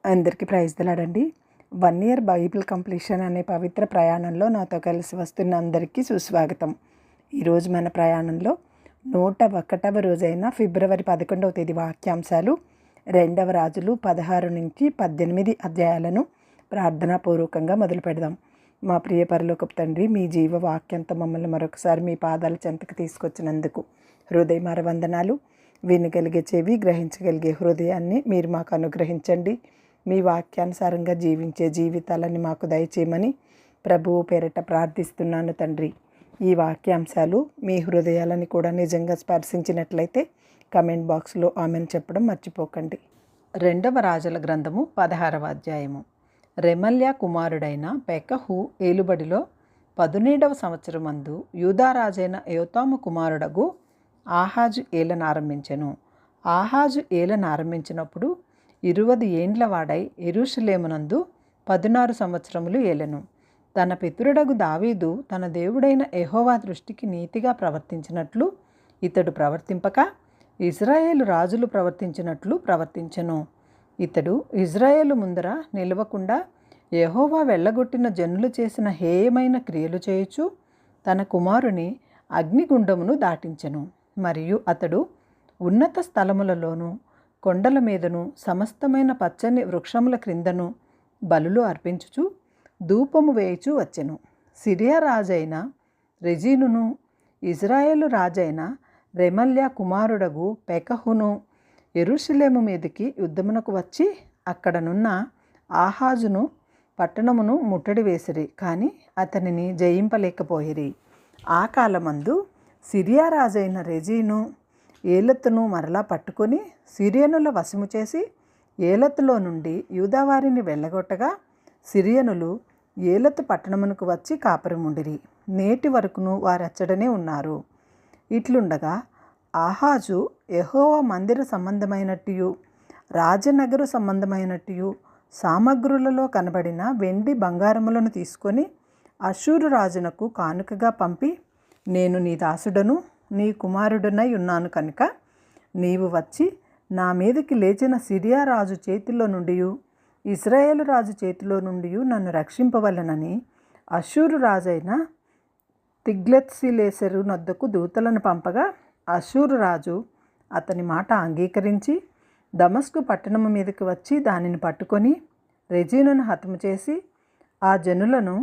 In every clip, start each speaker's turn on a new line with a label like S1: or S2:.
S1: అందరికీ praise దిలాడండి. 1 year Bible completion అనే పవిత్ర ప్రయాణంలో నాతో కలిసి వస్తున్న అందరికీ సుస్వాగతం. ఈరోజు మన ప్రయాణంలో 101వ రోజైన ఫిబ్రవరి 11వ తేదీ వాక్యాంశాలు 2వ రాజులు 16 నుంచి 18 అధ్యాయాలను ప్రార్థనాపూర్వకంగా మొదలు పెడదాం. మా ప్రియ పరలోకపు తండ్రి, మీ జీవ వాక్యంతో మమ్మల్ని మరొకసారి మీ పాదాల చెంతకు తీసుకొచ్చినందుకు హృదయమార వందనాలు. వినగలిగే చెవి, గ్రహించగలిగే హృదయాన్ని మీరు మాకు అనుగ్రహించండి. మీ వాక్యానుసారంగా జీవించే జీవితాలని మాకు దయచేయమని ప్రభువు పేరిట ప్రార్థిస్తున్నాను తండ్రి. ఈ వాక్యాంశాలు మీ హృదయాలని కూడా నిజంగా స్పర్శించినట్లయితే కమెంట్ బాక్స్లో ఆమెను చెప్పడం మర్చిపోకండి. 2వ రాజుల గ్రంథము 16వ అధ్యాయము. రెమల్యా కుమారుడైన పెకహు ఏలుబడిలో 17వ సంవత్సరమందు యూదారాజైన యోతాము కుమారుడగు ఆహాజు ఏలనారంభించెను. ఆహాజు ఏలనారంభించినప్పుడు 20 ఏండ్ల వాడై యెరూషలేమునందు 16 సంవత్సరములు ఏలెను. తన పితరుడగు దావీదు తన దేవుడైన యెహోవా దృష్టికి నీతిగా ప్రవర్తించినట్లు ఇతడు ప్రవర్తింపక ఇజ్రాయేలు రాజులు ప్రవర్తించినట్లు ప్రవర్తించెను. ఇతడు ఇజ్రాయేలు ముందర నిలవకుండా యెహోవా వెళ్ళగొట్టిన జనులు చేసిన హేయమైన క్రియలు చేయుచు తన కుమారుని అగ్నిగుండమును దాటించెను. మరియు అతడు ఉన్నత స్థలములలోనూ కొండల మీదను సమస్తమైన పచ్చని వృక్షముల క్రిందను బలులు అర్పించుచు ధూపము వేయుచు వచ్చెను. సిరియా రాజైన రెజీనును ఇజ్రాయేలు రాజైన రెమల్యా కుమారుడగు పెకహును యెరూషలేము మీదికి యుద్ధమునకు వచ్చి అక్కడనున్న ఆహాజును పట్టణమును ముట్టడి వేసిరి, కానీ అతనిని జయింపలేకపోయిరి. ఆ కాలమందు సిరియా రాజైన రెజీను ఏలతును మరలా పట్టుకొని సిరియనుల వశము చేసి ఏలతులో నుండి యూదావారిని వెళ్ళగొట్టగా సిరియనులు ఏలతు పట్టణమునకు వచ్చి కాపురముండిరి. నేటి వరకును వారచ్చడనే ఉన్నారు. ఇట్లుండగా ఆహాజు యెహోవా మందిర సంబంధమైనట్టు రాజనగరు సంబంధమైనట్టు సామగ్రులలో కనబడిన వెండి బంగారములను తీసుకొని అష్షూరు రాజునకు కానుకగా పంపి, నేను నీ దాసుడను నీ కుమారుడనై ఉన్నాను కనుక నీవు వచ్చి నా మీదకి లేచిన సిరియా రాజు చేతిలో నుండి ఇజ్రాయేలు రాజు చేతిలో నుండి నన్ను రక్షింపవలనని అష్షూరు రాజైన తిగ్లత్పిలేసెరు నొద్దకు దూతలను పంపగా అష్షూరు రాజు అతని మాట అంగీకరించి దమస్కు పట్టణము మీదకి వచ్చి దానిని పట్టుకొని రెజీనును హతము చేసి ఆ జనులను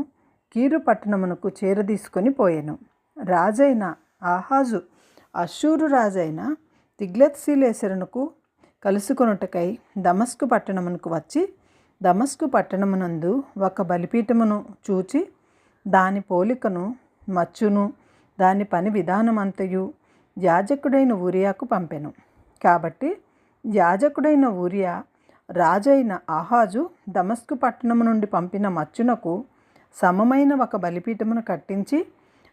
S1: కీరు పట్టణమునకు చేరదీసుకొని పోయెను. రాజైన ఆహాజు అష్షూరు రాజైన తిగ్లత్పిలేసెరునకు కలుసుకొనుటకై దమస్కు పట్టణమునకు వచ్చి దమస్కు పట్టణమునందు ఒక బలిపీఠమును చూచి దాని పోలికను మచ్చును దాని పని విధానమంతయు యాజకుడైన ఊరియాకు పంపెను. కాబట్టి యాజకుడైన ఊరియా రాజైన ఆహాజు దమస్కు పట్టణము నుండి పంపిన మచ్చునకు సమమైన ఒక బలిపీఠమును కట్టించి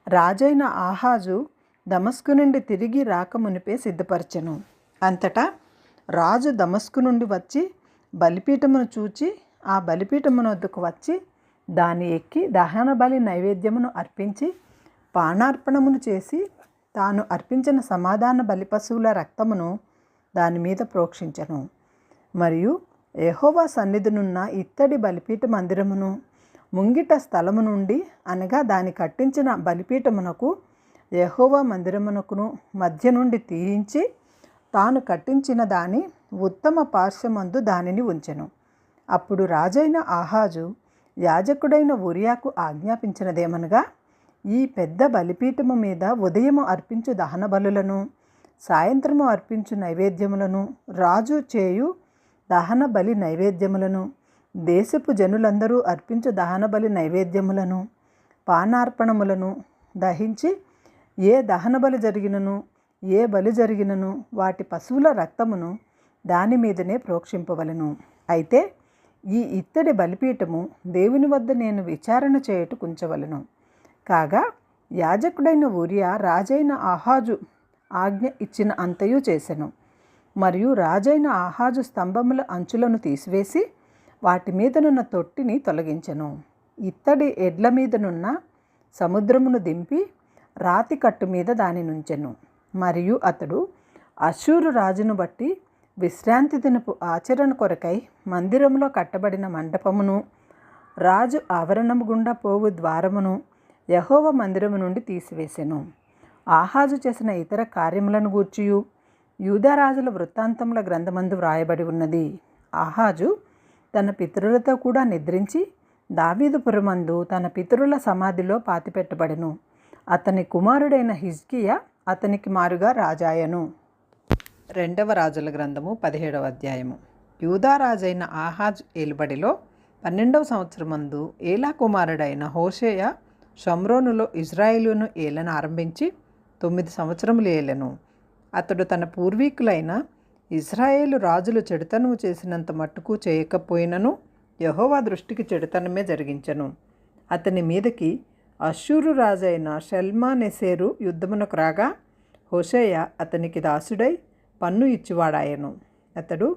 S1: రాజైన ఆహాజు దమస్కు నుండి తిరిగి రాక మునిపే సిద్ధపరచెను. అంతటా రాజు దమస్కు నుండి వచ్చి బలిపీఠమును చూచి ఆ బలిపీఠమున వద్దకు వచ్చి దాని ఎక్కి దహన బలి నైవేద్యమును అర్పించి పానార్పణమును చేసి తాను అర్పించిన సమాధాన బలి పశువుల రక్తమును దాని మీద ప్రోక్షించెను. మరియు యెహోవా సన్నిధినున్న ఇత్తడి బలిపీఠ మందిరమును ముంగిట స్థలము నుండి అనగా దాని కట్టించిన బలిపీఠమునకు యెహోవా మందిరమునకును మధ్య నుండి తీయించి తాను కట్టించిన దాని ఉత్తమ పార్శ్వమందు దానిని ఉంచెను. అప్పుడు రాజైన ఆహాజు యాజకుడైన ఊరియాకు ఆజ్ఞాపించినదేమనగా, ఈ పెద్ద బలిపీఠము మీద ఉదయము అర్పించు దహన బలులను సాయంత్రము అర్పించు నైవేద్యములను రాజు చేయు దహన బలి నైవేద్యములను దేశపు జనులందరూ అర్పించు దహన బలి నైవేద్యములను పానార్పణములను దహించి ఏ దహన బలి జరిగినను ఏ బలి జరిగినను వాటి పశువుల రక్తమును దాని మీదనే ప్రోక్షింపవలను. అయితే ఈ ఇత్తడి బలిపీఠము దేవుని వద్ద నేను విచారణ చేయుటకు ఉంచవలను. కాగా యాజకుడైన ఊరియా రాజైన ఆహాజు ఆజ్ఞ ఇచ్చిన అంతయు చేసెను. మరియు రాజైన ఆహాజు స్తంభముల అంచులను తీసివేసి వాటి మీదనున్న తొట్టిని తొలగించెను. ఇత్తడి ఎడ్ల మీదనున్న సముద్రమును దింపి రాతి కట్టు మీద దాని నుంచెను. మరియు అతడు అష్షూరు రాజును బట్టి విశ్రాంతి దినపు ఆచరణ కొరకై మందిరంలో కట్టబడిన మండపమును, రాజు ఆవరణము గుండా పోవు ద్వారమును యెహోవా మందిరము నుండి తీసివేసెను. ఆహాజు చేసిన ఇతర కార్యములను గూర్చియు యూదారాజుల వృత్తాంతముల గ్రంథమందు వ్రాయబడి ఉన్నది. ఆహాజు తన పితరులతో కూడా నిద్రించి దావీదుపురమందు తన పితరుల సమాధిలో పాతిపెట్టబడెను. అతని కుమారుడైన హిజ్కియా అతనికి మారుగా రాజాయను. 2వ రాజుల గ్రంథము 17వ అధ్యాయము. యూదారాజైన ఆహాజ్ ఏలుబడిలో 12వ సంవత్సరమందు ఏలా కుమారుడైన హోషేయ షమ్రోనులో ఇజ్రాయేలును ఏలన ఆరంభించి 9 సంవత్సరములు ఏలెను. అతడు తన పూర్వీకులైన ఇజ్రాయేలు రాజులు చెడుతనము చేసినంత మట్టుకు చేయకపోయినను యెహోవా దృష్టికి చెడుతనమే జరిగించెను. అతని మీదకి అష్షూరు రాజైన షల్మానెసెరు యుద్ధమునకు రాగా హోషేయ అతనికి దాసుడై పన్ను ఇచ్చివాడాయను. అతడు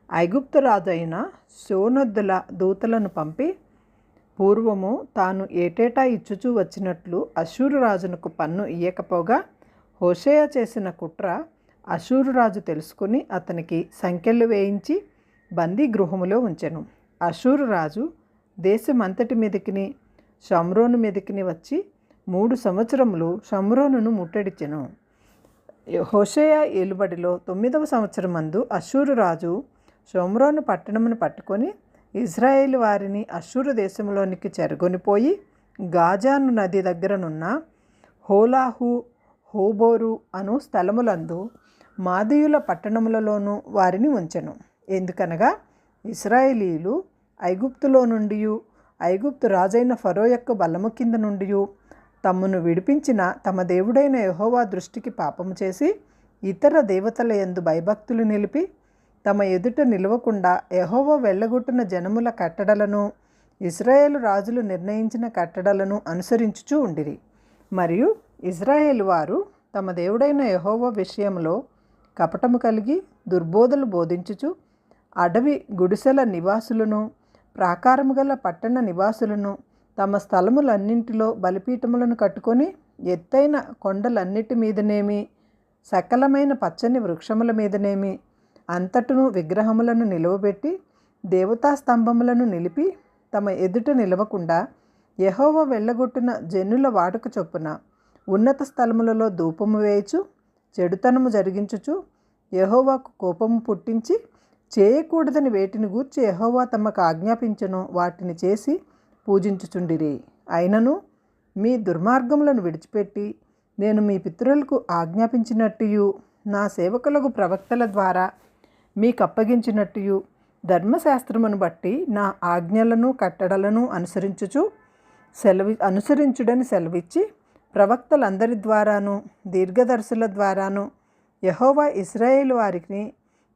S1: ఐగుప్తు రాజైన సోనొద్దుల దూతలను పంపి పూర్వము తాను ఏటేటా ఇచ్చుచూ వచ్చినట్లు అష్షూరు రాజునకు పన్ను ఇయ్యకపోగా హోషేయ చేసిన కుట్ర అష్షూరు రాజు తెలుసుకుని అతనికి సంకెళ్ళు వేయించి బందీ గృహములో ఉంచెను. అష్షూరు రాజు దేశమంతటి మీదకిని షమ్రోను మీదకిని వచ్చి 3 సంవత్సరములు షమ్రోనును ముట్టడిచెను. హోషేయ ఏలుబడిలో 9వ సంవత్సరమందు అష్షూరు రాజు షమ్రోను పట్టణమును పట్టుకొని ఇజ్రాయేలు వారిని అష్షూరు దేశంలోనికి చెరగొనిపోయి గాజాను నది దగ్గరనున్న హోలాహు, హోబోరు అను స్థలములందు మాదీయుల పట్టణములలోనూ వారిని ఉంచెను. ఎందుకనగా ఇశ్రాయేలీయులు ఐగుప్తులో నుండి ఐగుప్తు రాజైన ఫరో యొక్క బలము కింద నుండి తమ్మును విడిపించిన తమ దేవుడైన యెహోవా దృష్టికి పాపము చేసి ఇతర దేవతల యందు భయభక్తులు నిలిపి తమ ఎదుట నిలవకుండా యెహోవా వెళ్ళగొట్టిన జనముల కట్టడలను ఇశ్రాయేలు రాజులు నిర్ణయించిన కట్టడలను అనుసరించుచూ ఉండిరి. మరియు ఇశ్రాయేలు వారు తమ దేవుడైన యెహోవా విషయంలో కపటము కలిగి దుర్బోధలు బోధించుచు అడవి గుడిసెల నివాసులను, ప్రాకారము గల పట్టణ నివాసులను తమ స్థలములన్నింటిలో బలిపీఠములను కట్టుకొని ఎత్తైన కొండలన్నిటి మీదనేమి సకలమైన పచ్చని వృక్షముల మీదనేమి అంతటను విగ్రహములను నిలువబెట్టి దేవతా స్తంభములను నిలిపి తమ ఎదుట నిలవకుండా యెహోవా వెళ్ళగొట్టిన జనుల వాడుక చొప్పున ఉన్నత స్థలములలో ధూపము వేయుచు చెడుతనము జరిగించుచు యెహోవాకు కోపము పుట్టించి చేయకూడదని వేటిని గూర్చి యెహోవా తమకు ఆజ్ఞాపించెనో వాటిని చేసి పూజించుచుండిరి. అయినను మీ దుర్మార్గములను విడిచిపెట్టి నేను మీ పితరులకు ఆజ్ఞాపించినట్టు నా సేవకులకు ప్రవక్తల ద్వారా మీకు అప్పగించినట్టు ధర్మశాస్త్రమును బట్టి నా ఆజ్ఞలను కట్టడలను అనుసరించుడని సెలవిచ్చి ప్రవక్తలందరి ద్వారాను దీర్ఘదర్శుల ద్వారాను యెహోవా ఇశ్రాయేలు వారికి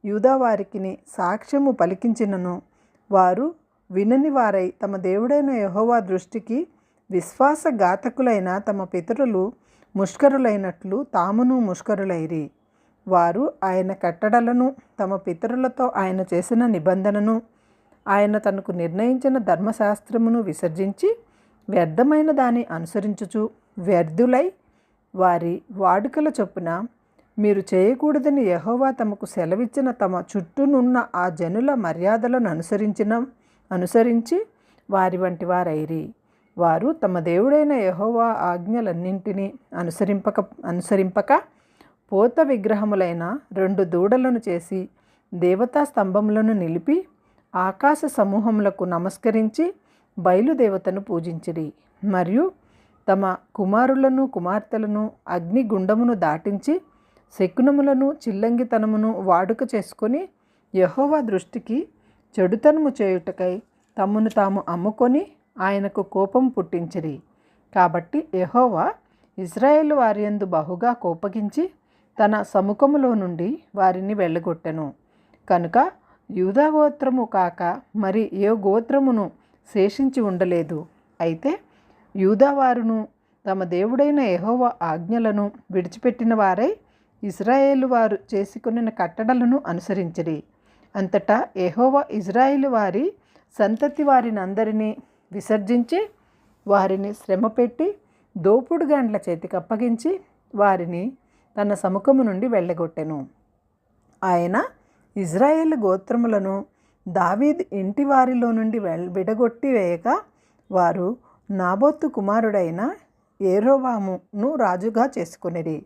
S1: యూదా వారికి సాక్ష్యము పలికించినను వారు వినని వారై తమ దేవుడైన యెహోవా దృష్టికి విశ్వాసఘాతకులైన తమ పితరులు ముష్కరులైనట్లు తామును ముష్కరులైరి. వారు ఆయన కట్టడలను తమ పితరులతో ఆయన చేసిన నిబంధనను ఆయన తనకు నిర్ణయించిన ధర్మశాస్త్రమును విసర్జించి వ్యర్థమైన దాన్ని అనుసరించుచు వ్యర్థులై వారి వాడుకల చొప్పున మీరు చేయకూడదని యెహోవా తమకు సెలవిచ్చిన తమ చుట్టూనున్న ఆ జనుల మర్యాదలను అనుసరించి వారి వంటి వారైరి. వారు తమ దేవుడైన యెహోవా ఆజ్ఞలన్నింటినీ అనుసరింపక పోత విగ్రహములైన 2 దూడలను చేసి దేవతా స్తంభములను నిలిపి ఆకాశ సమూహములకు నమస్కరించి బయలుదేవతను పూజించిరి. మరియు తమ కుమారులను కుమార్తెలను అగ్నిగుండమును దాటించి శకునములను చిల్లంగితనమును వాడుక చేసుకొని యెహోవా దృష్టికి చెడుతనము చేయుటకై తమను తాము అమ్ముకొని ఆయనకు కోపం పుట్టించిరి. కాబట్టి యెహోవా ఇశ్రాయేలు వారియందు బహుగా కోపగించి తన సముఖములో నుండి వారిని వెళ్ళగొట్టెను. కనుక యూదా గోత్రము కాక మరి ఏ గోత్రమును శేషించి ఉండలేదు. అయితే యూదావారును తమ దేవుడైన యెహోవా ఆజ్ఞలను విడిచిపెట్టిన వారై ఇశ్రాయేలు వారు చేసుకొనిన కట్టడలను అనుసరించిరి. అంతటా యెహోవా ఇశ్రాయేలు వారి సంతతి వారినందరినీ విసర్జించి వారిని శ్రమపెట్టి దోపుడుగాండ్ల చేతికి అప్పగించి వారిని తన సముఖము నుండి వెళ్ళగొట్టెను. ఆయన ఇజ్రాయేలు గోత్రములను దావీదు ఇంటి వారిలో నుండి విడగొట్టి వేయగా వారు నాబోతు కుమారుడైన యెరోబామును రాజుగా చేసుకొనిరి.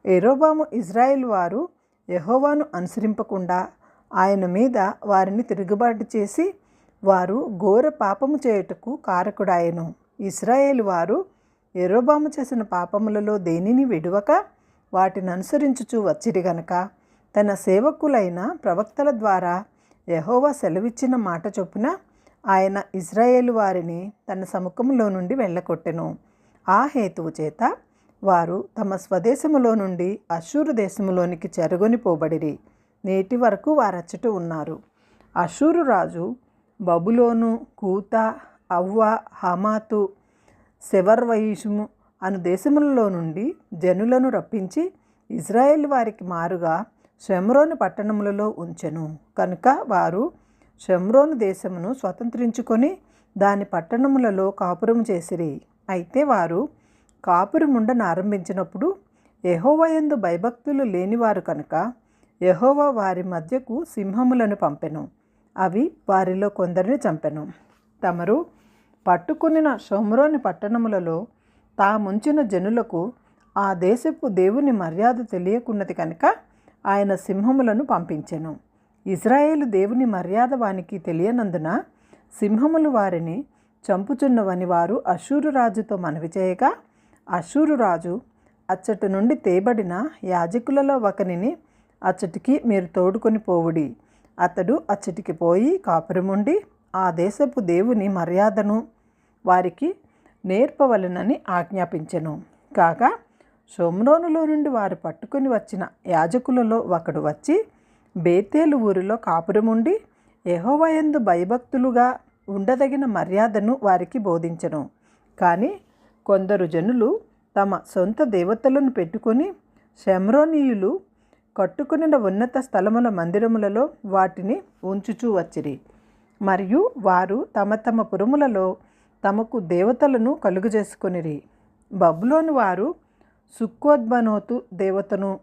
S1: యెరోబాము ఇజ్రాయేలు వారు యెహోవాను అనుసరింపకుండా ఆయన మీద వారిని తిరుగుబాటు చేసి వారు ఘోర పాపము చేయుటకు కారకుడాయెను. ఇశ్రాయేలు వారు యెరోబాము చేసిన పాపములలో దేనిని విడువక వాటిని అనుసరించుచూ వచ్చిరి గనుక తన సేవకులైన ప్రవక్తల ద్వారా యెహోవా సెలవిచ్చిన మాట చొప్పున ఆయన ఇశ్రాయేలు వారిని తన సముఖంలో నుండి వెళ్ళకొట్టెను. ఆ హేతువు చేత వారు తమ స్వదేశములో నుండి అష్షూరు దేశములోనికి చెరగొని పోబడిరి. నేటి వరకు వారచ్చట ఉన్నారు. అష్షూరు రాజు బబులోను, కూత, అవ్వ, హమాతు, సెవర్వయిషుము అను దేశములలో నుండి జనులను రప్పించి ఇజ్రాయేల్ వారికి మారుగా షమ్రోను పట్టణములలో ఉంచెను. కనుక వారు షమ్రోను దేశమును స్వతంత్రించుకొని దాని పట్టణములలో కాపురము చేసిరి. అయితే వారు కాపురముండనారంభించినప్పుడు యెహోవా యందు భయభక్తులు లేనివారు కనుక యెహోవా వారి మధ్యకు సింహములను పంపెను. అవి వారిలో కొందరిని చంపెను. తమరు పట్టుకొనిన షోమ్రోని పట్టణములలో తాముంచిన జనులకు ఆ దేశపు దేవుని మర్యాద తెలియకున్నది కనుక ఆయన సింహములను పంపించెను. ఇజ్రాయేలు దేవుని మర్యాద వానికి తెలియనందున సింహములు వారిని చంపుచున్నవని వారు అష్షూరు రాజుతో మనవి చేయగా అష్షూరు రాజు అచ్చటి నుండి తేబడిన యాజకులలో ఒకనిని అచ్చటికి మీరు తోడుకొని పోవుడి. అతడు అచ్చటికి పోయి కాపురముండి ఆ దేశపు దేవుని మర్యాదను వారికి నేర్పవలెనని ఆజ్ఞాపించెను. కాగా షోమ్రోనులో నుండి వారు పట్టుకొని వచ్చిన యాజకులలో ఒకడు వచ్చి బేతేలు ఊరిలో కాపురముండి యెహోవా యందు భయభక్తులుగా ఉండదగిన మర్యాదను వారికి బోధించెను. కానీ కొందరు జనులు తమ సొంత దేవతలను పెట్టుకొని షమ్రోనీయులు కట్టుకునిన ఉన్నత స్థలముల మందిరములలో వాటిని ఉంచుచూ వచ్చిరి. మరియు వారు తమ తమ పురములలో తమకు దేవతలను కలుగజేసుకొనిరి. బబులోను వారు సుక్కోద్బనోతు దేవతను,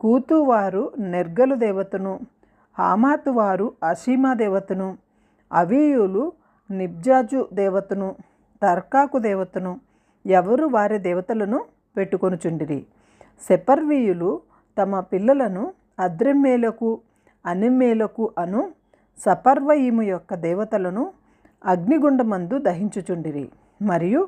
S1: కూతు వారు నెర్గలు దేవతను, హామాతు వారు అషీమా దేవతను, అవీయులు నిబ్జాజు దేవతను, తర్కాకు దేవతను ఎవరు వారి దేవతలను పెట్టుకొనుచుండిరి. సెపర్వీయులు తమ పిల్లలను అద్రెమ్మేలకు, అనిమ్మేలకు అను సపర్వయిము యొక్క దేవతలను అగ్నిగుండమందు దహించుచుండిరి. మరియు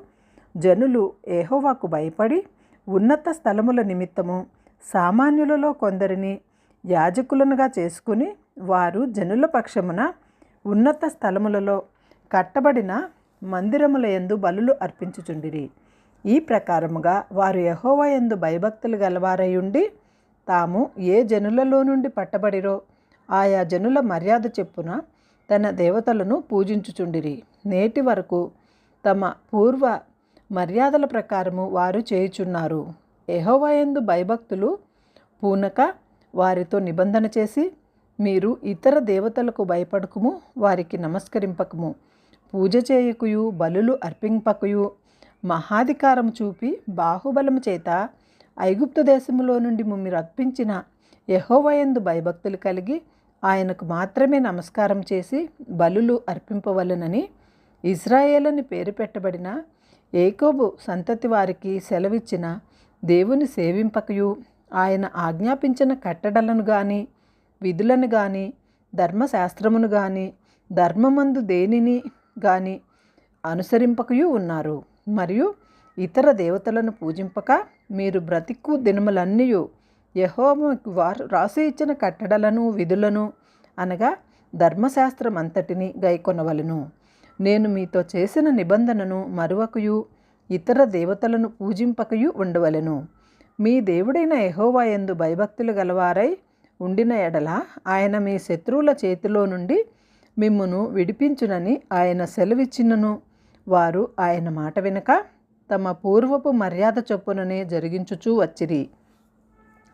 S1: జనులు యెహోవాకు భయపడి ఉన్నత స్థలముల నిమిత్తము సామాన్యులలో కొందరిని యాజకులనుగా చేసుకుని వారు జనుల పక్షమున ఉన్నత స్థలములలో కట్టబడిన మందిరముల యందు బలులు అర్పించుచుండిరి. ఈ ప్రకారముగా వారు యెహోవా యందు భయభక్తులు గలవారయుండి తాము ఏ జనులలో నుండి పట్టబడిరో ఆయా జనుల మర్యాద చెప్పున తన దేవతలను పూజించుచుండిరి. నేటి వరకు తమ పూర్వ మర్యాదల ప్రకారము వారు చేయుచున్నారు. యెహోవా యందు భయభక్తులు పూనక వారితో నిబంధన చేసి మీరు ఇతర దేవతలకు భయపడకుము, వారికి నమస్కరింపకము, పూజ చేయకుయు, బలులు అర్పింపకయు, మహాధికారము చూపి బాహుబలము చేత ఐగుప్తు దేశములో నుండి మీరు రప్పించిన యెహోవా యందు భయభక్తులు కలిగి ఆయనకు మాత్రమే నమస్కారం చేసి బలులు అర్పింపవలెనని ఇజ్రాయేలని పేరు పెట్టబడిన ఏకోబు సంతతి వారికి సెలవిచ్చిన దేవుని సేవింపకయు ఆయన ఆజ్ఞాపించిన కట్టడలను గాని విధులను గాని ధర్మశాస్త్రమును గాని ధర్మమందు దేనిని గాని అనుసరింపకయు ఉన్నారు. మరియు ఇతర దేవతలను పూజింపక మీరు బ్రతికు దినములన్నయూ యెహోవాకు వారు రాసి ఇచ్చిన కట్టడలను విధులను అనగా ధర్మశాస్త్రమంతటిని గైకొనవలెను. నేను మీతో చేసిన నిబంధనను మరువకయు ఇతర దేవతలను పూజింపకయు ఉండవలెను. మీ దేవుడైన యెహోవా యందు భయభక్తులు గలవారై ఉండిన ఎడల ఆయన మీ శత్రువుల చేతిలో నుండి మిమ్మును విడిపించునని ఆయన సెలవిచ్చినను వారు ఆయన మాట వినక తమ పూర్వపు మర్యాద చొప్పుననే జరిగించుచూ వచ్చిరి.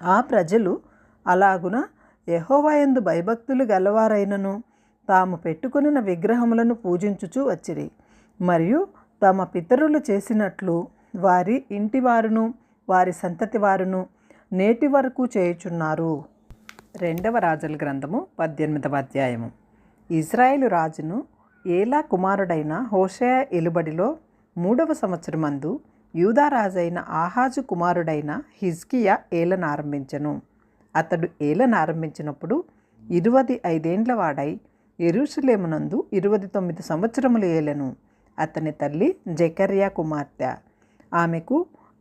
S1: ఆ ప్రజలు అలాగున యెహోవా యందు భయభక్తులు గలవారైనను తాము పెట్టుకొనిన విగ్రహములను పూజించుచూ వచ్చిరి. మరియు తమ పితరులు చేసినట్లు వారి ఇంటి వారును వారి సంతతి వారును నేటి వరకు చేయుచున్నారు. రెండవ రాజుల గ్రంథము 18వ అధ్యాయము. ఇజ్రాయేలు రాజును ఏలా కుమారుడైన హోషేయ ఏలుబడిలో 3వ సంవత్సరమందు యూదా రాజైన ఆహాజు కుమారుడైన హిజ్కియా ఏలనారంభించెను. అతడు ఏలనారంభించినప్పుడు 25 వాడై యెరూషలేమునందు 29 సంవత్సరములు ఏలెను. అతని తల్లి జెకర్యా కుమార్తె. ఆమెకు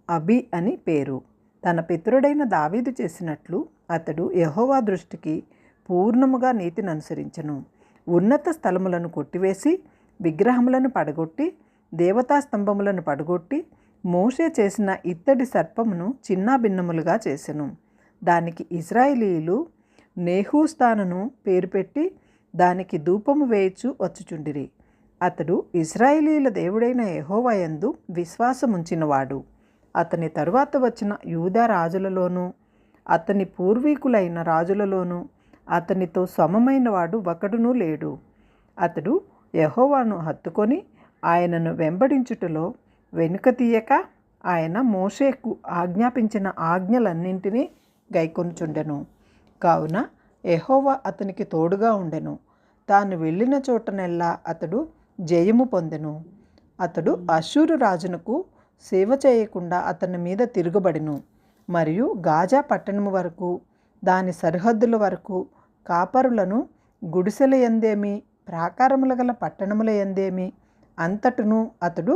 S1: అబి అని పేరు. తన పితరుడైన దావీదు చేసినట్లు అతడు యెహోవా దృష్టికి పూర్ణముగా నీతిని అనుసరించెను. ఉన్నత స్థలములను కొట్టివేసి విగ్రహములను పడగొట్టి దేవతా స్తంభములను పడగొట్టి మోషే చేసిన ఇత్తడి సర్పమును చిన్నాభిన్నములుగా చేసెను. దానికి ఇశ్రాయేలీయులు నెహూస్తానును పేరు పెట్టి దానికి ధూపము వేయుచు వచ్చుచుండిరి. అతడు ఇశ్రాయేలీయుల దేవుడైన యెహోవా యందు విశ్వాసముంచినవాడు. అతని తరువాత వచ్చిన యూదా రాజులలోనూ అతని పూర్వీకులైన రాజులలోనూ అతనితో సమమైన వాడు ఒకడునూ లేడు. అతడు యెహోవాను హత్తుకొని ఆయనను వెంబడించుటలో వెనుక తీయక ఆయన మోషేకు ఆజ్ఞాపించిన ఆజ్ఞలన్నింటినీ గైకొనుచుండెను. కావున యెహోవా అతనికి తోడుగా ఉండెను. తాను వెళ్ళిన చోటనెల్లా అతడు జయము పొందెను. అతడు అష్షూరు రాజునకు సేవ చేయకుండా అతని మీద తిరగబడెను. మరియు గాజా పట్టణము వరకు దాని సరిహద్దుల వరకు కాపరులను గుడిసెల యందేమి ప్రాకారముల గల పట్టణముల యందేమి అంతటను అతడు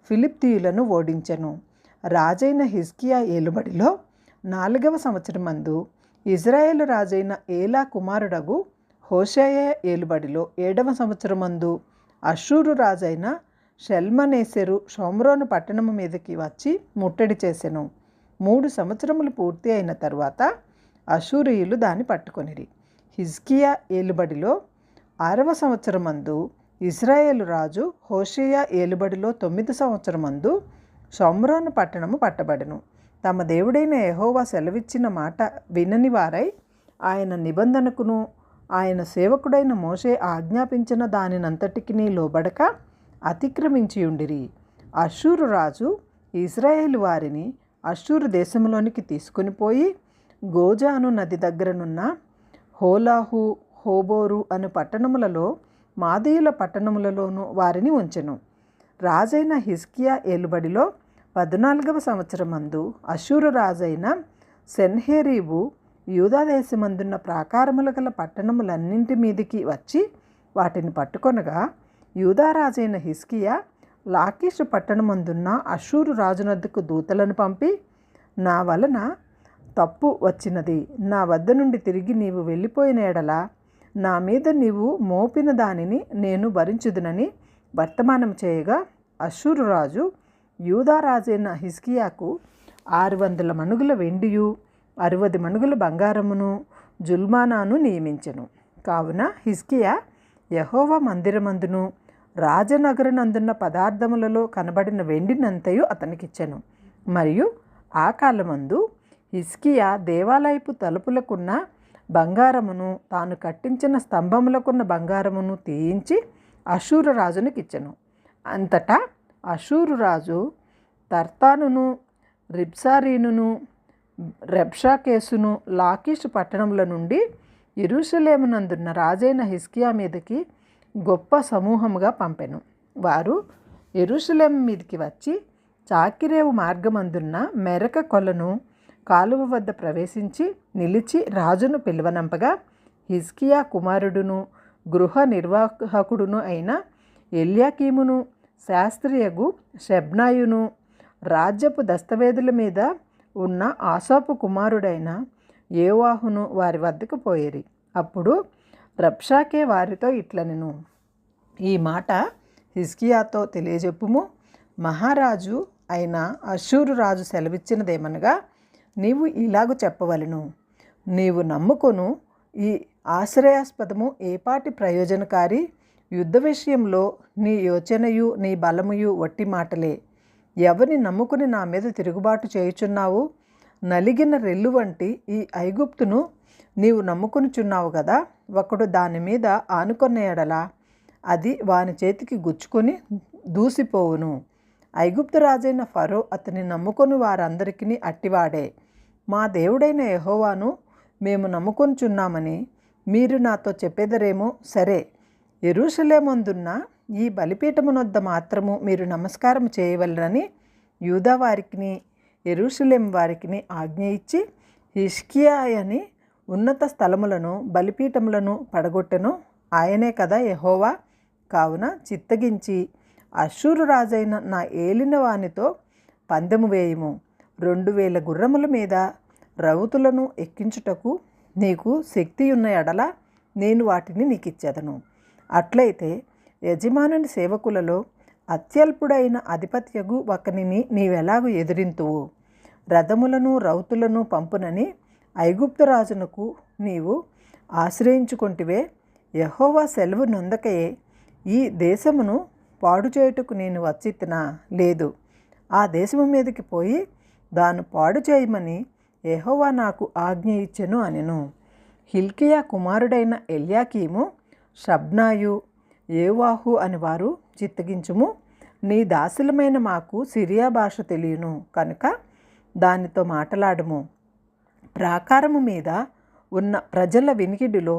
S1: ఫిలిష్తీయులను ఓడించెను. రాజైన హిజ్కియా ఏలుబడిలో 4వ సంవత్సరమందు ఇజ్రాయేలు రాజైన ఏలా కుమారుడగు హోషేయ ఏలుబడిలో 7వ సంవత్సరమందు అష్షూరు రాజైన షల్మనేసెరు షోమ్రోను పట్టణము మీదకి వచ్చి ముట్టడి చేసెను. 3 సంవత్సరములు పూర్తి అయిన తరువాత అష్షూరీయులు దాన్ని పట్టుకొనిరి. హిజ్కియా ఏలుబడిలో 6వ సంవత్సరమందు ఇశ్రాయేలు రాజు హోషేయ ఏలుబడిలో 9వ సంవత్సరమందు షోమ్రోను పట్టణము పట్టబడెను. తమ దేవుడైన యెహోవా సెలవిచ్చిన మాట వినని వారై ఆయన నిబంధనకును ఆయన సేవకుడైన మోషే ఆజ్ఞాపించిన దానినంతటికి లోబడక అతిక్రమించియుండిరి. అష్షూరు రాజు ఇశ్రాయేలు వారిని అష్షూరు దేశంలోనికి తీసుకుని పోయి గోజాను నది దగ్గరనున్న హోలాహు హోబోరు అను పట్టణములలో మాదీయుల పట్టణములలోనూ వారిని ఉంచెను. రాజైన హిజ్కియా ఏలుబడిలో 14వ సంవత్సరమందు అష్షూరు రాజైన సెన్హెరీబు యూదాదేశమందున్న ప్రాకారముల గల పట్టణములన్నింటి మీదికి వచ్చి వాటిని పట్టుకొనగా యూదారాజైన హిజ్కియా లాకీషు పట్టణమందున్న అష్షూరు రాజునద్దకు దూతలను పంపి, నా వలన తప్పు వచ్చినది, నా వద్ద నుండి తిరిగి నీవు వెళ్ళిపోయిన ఎడల నా మీద నీవు మోపిన దానిని నేను భరించుదునని వర్తమానం చేయగా, అష్షూరు రాజు యూదారాజైన హిజ్కియాకు 600 మణుగుల వెండియు 60 మణుగుల బంగారమును జుల్మానాను నియమించెను. కావున హిజ్కియా యెహోవా మందిరమందును రాజనగరనందున్న పదార్థములలో కనబడిన వెండినంతయు అతనికిచ్చెను. మరియు ఆ కాలమందు హిజ్కియా దేవాలయపు తలుపులకున్న బంగారమును తాను కట్టించిన స్తంభములకున్న బంగారమును తీయించి అష్షూరు రాజునికిచ్చెను. అంతటా అష్షూరు రాజు తర్తానును రిబ్సారీనును రెబ్షాకేసును లాకీషు పట్టణముల నుండి యెరూషలేమునందున్న రాజైన హిజ్కియా మీదకి గొప్ప సమూహముగా పంపెను. వారు యెరూషలేము మీదకి వచ్చి చాకిరేవు మార్గమందున్న మెరక కొలను కాలువ వద్ద ప్రవేశించి నిలిచి రాజును పిలువనంపగా, హిజ్కియా కుమారుడును గృహ నిర్వాహకుడును అయిన ఎల్యాకీమును శాస్త్రియగు షెబ్నాయును రాజ్యపు దస్తవేదుల మీద ఉన్న ఆసాపు కుమారుడైన యోవాహును వారి వద్దకు పోయిరి. అప్పుడు రబ్షాకే వారితో ఇట్లనెను, ఈ మాట హిజ్కియాతో తెలియజెప్పుము. మహారాజు అయిన అష్షూరు రాజు సెలవిచ్చినదేమనగా, నీవు ఇలాగు చెప్పవలెను, నీవు నమ్ముకొను ఈ ఆశ్రయాస్పదము ఏపాటి ప్రయోజనకారి, యుద్ధ విషయంలో నీ యోచనయు నీ బలముయు వట్టి మాటలే. ఎవరిని నమ్ముకుని నా మీద తిరుగుబాటు చేయుచున్నావు? నలిగిన రెల్లు వంటి ఈ ఐగుప్తును నీవు నమ్ముకొనుచున్నావు కదా. ఒకడు దాని మీద ఆనుకొన్న ఎడల అది వాని చేతికి గుచ్చుకొని దూసిపోవును. ఐగుప్తు రాజైన ఫరో అతని నమ్ముకొని వారందరికీ అట్టివాడే. మా దేవుడైన యెహోవాను మేము నమ్ముకొనుచున్నామని మీరు నాతో చెప్పెదరేమో. సరే, యెరూషలేమందున్న ఈ బలిపీఠమునొద్ద మాత్రము మీరు నమస్కారం చేయవలెనని యూదా వారికిని యెరూషలేం వారికిని ఆజ్ఞ ఇచ్చి హిజ్కియాని ఉన్నత స్థలములను బలిపీఠములను పడగొట్టెను. ఆయనే కదా యెహోవా. కావున చిత్తగించి అష్షూరు రాజైన నా ఏలిన వానితో పందెము వేయుము. 2000 గుర్రముల మీద రౌతులను ఎక్కించుటకు నీకు శక్తి ఉన్న ఎడల నేను వాటిని నీకిచ్చేదను. అట్లయితే యజమానుని సేవకులలో అత్యల్పుడైన అధిపత్యగు ఒకనిని నీవెలాగు ఎదిరింతువు? రథములను రౌతులను పంపునని ఐగుప్తు రాజునకు నీవు ఆశ్రయించుకొంటివే. యెహోవా సెలవు నొందకయే ఈ దేశమును పాడు చేయుటకు నేను వచ్చితినా? లేదు, ఆ దేశము మీదకి పోయి దాన్ని పాడు చేయమని యెహోవా నాకు ఆజ్ఞ ఇచ్చెను అనెను. హిల్కియా కుమారుడైన ఎల్యాకీము, షబ్నాయు, యేవాహు అని వారు, చిత్తగించుము, నీ దాసులమైన మాకు సిరియా భాష తెలియను కనుక దానితో మాట్లాడము. ప్రాకారము మీద ఉన్న ప్రజల వినికిడిలో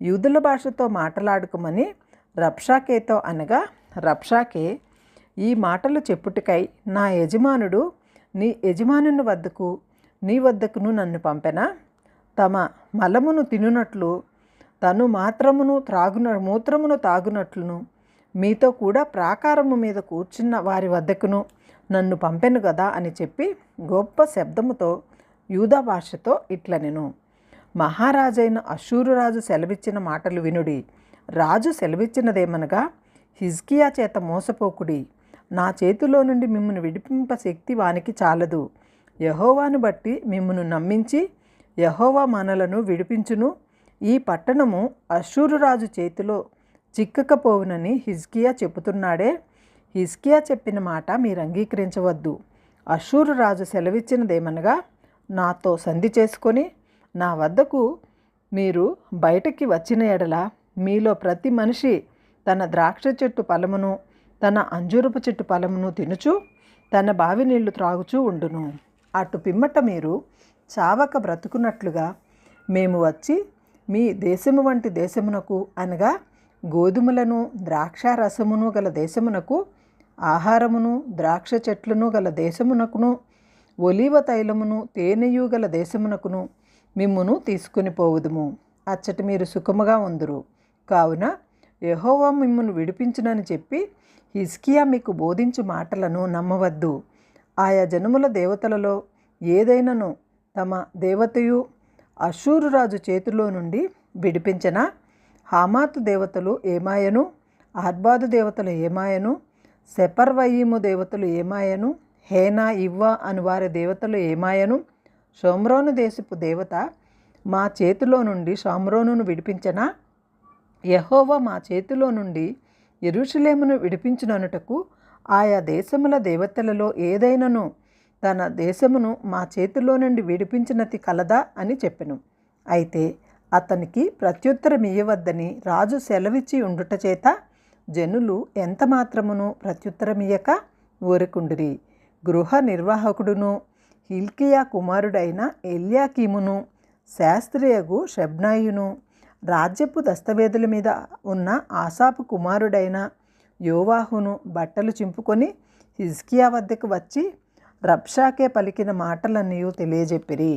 S1: యూదుల భాషతో మాట్లాడుకోమని రబ్షాకేతో అనగా, రబ్షాకే ఈ మాటలు చెప్పుటకై నా యజమానుడు నీ యజమానుని వద్దకు నీ వద్దకును నన్ను పంపెనా? తమ మలమును తినునట్లు తను మూత్రమును తాగునట్లును మీతో కూడా ప్రాకారము మీద కూర్చున్న వారి వద్దకును నన్ను పంపెను కదా అని చెప్పి గొప్ప శబ్దముతో యూదా భాషతో ఇట్లనెను. మహారాజైన అష్షూరు రాజు సెలవిచ్చిన మాటలు వినుడి. రాజు సెలవిచ్చినదేమనగా, హిజ్కియా చేత మోసపోకుడి. నా చేతిలో నుండి మిమ్మును విడిపింప శక్తి వానికి చాలదు. యెహోవాను బట్టి మిమ్మును నమ్మించి యెహోవా మనలను విడిపించును. ఈ పట్టణము అష్షూరు రాజు చేతిలో చిక్కకపోవునని హిజ్కియా చెప్పుతున్నాడే. హిజ్కియా చెప్పిన మాట మీరు అంగీకరించవద్దు. అష్షూరు రాజు సెలవిచ్చినదేమనగా, నాతో సంధి చేసుకొని నా వద్దకు మీరు బయటికి వచ్చిన ఎడల మీలో ప్రతి మనిషి తన ద్రాక్ష చెట్టు ఫలమును తన అంజూరపు చెట్టు ఫలమును తినుచు తన బావి నీళ్లు త్రాగుచూ ఉండును. అటు పిమ్మట మీరు చావక బ్రతుకున్నట్లుగా మేము వచ్చి మీ దేశము వంటి దేశమునకు అనగా గోధుమలను ద్రాక్షారసమును గల దేశమునకు, ఆహారమును ద్రాక్ష చెట్లను గల దేశమునకును, ఒలీవ తైలమును తేనెయు గల దేశమునకును మిమ్మును తీసుకుని పోవుదుము. అచ్చటి మీరు సుఖముగా ఉందురు. కావున యెహోవా మిమ్మును విడిపించునని చెప్పి హిజ్కియా మీకు బోధించు మాటలను నమ్మవద్దు. ఆయా జనముల దేవతలలో ఏదైనను తమ దేవతయు అష్షూరు రాజు చేతిలో నుండి విడిపించిన హామాతు దేవతలు ఏమాయను, అర్బాదు దేవతలు ఏమాయను, సెపర్వయీము దేవతలు ఏమాయను, హేనా ఇవ్వా అని వారి దేవతలు ఏమాయను, షోమ్రోను దేశపు దేవత మా చేతిలో నుండి షోమ్రోనును విడిపించనా? యెహోవా మా చేతిలో నుండి యెరూషలేమును విడిపించుననుటకు ఆయా దేశముల దేవతలలో ఏదైనను తన దేశమును మా చేతిలో నుండి విడిపించినది కలదా అని చెప్పెను. అయితే అతనికి ప్రత్యుత్తరం ఇయ్యవద్దని రాజు సెలవిచ్చి ఉండుట చేత జనులు ఎంత మాత్రమును ప్రత్యుత్తరమియ్యక ఊరకుండిరి. గృహ నిర్వాహకుడును హిల్కియా కుమారుడైన ఎల్యాకీమును శాస్త్రియగు షబ్నాయును రాజ్యపు దస్తవేదుల మీద ఉన్న ఆసాపు కుమారుడైన యోవాహును బట్టలు చింపుకొని హిజ్కియా వద్దకు వచ్చి రబ్షాకే పలికిన మాటలన్నీ తెలియజెప్పిరి.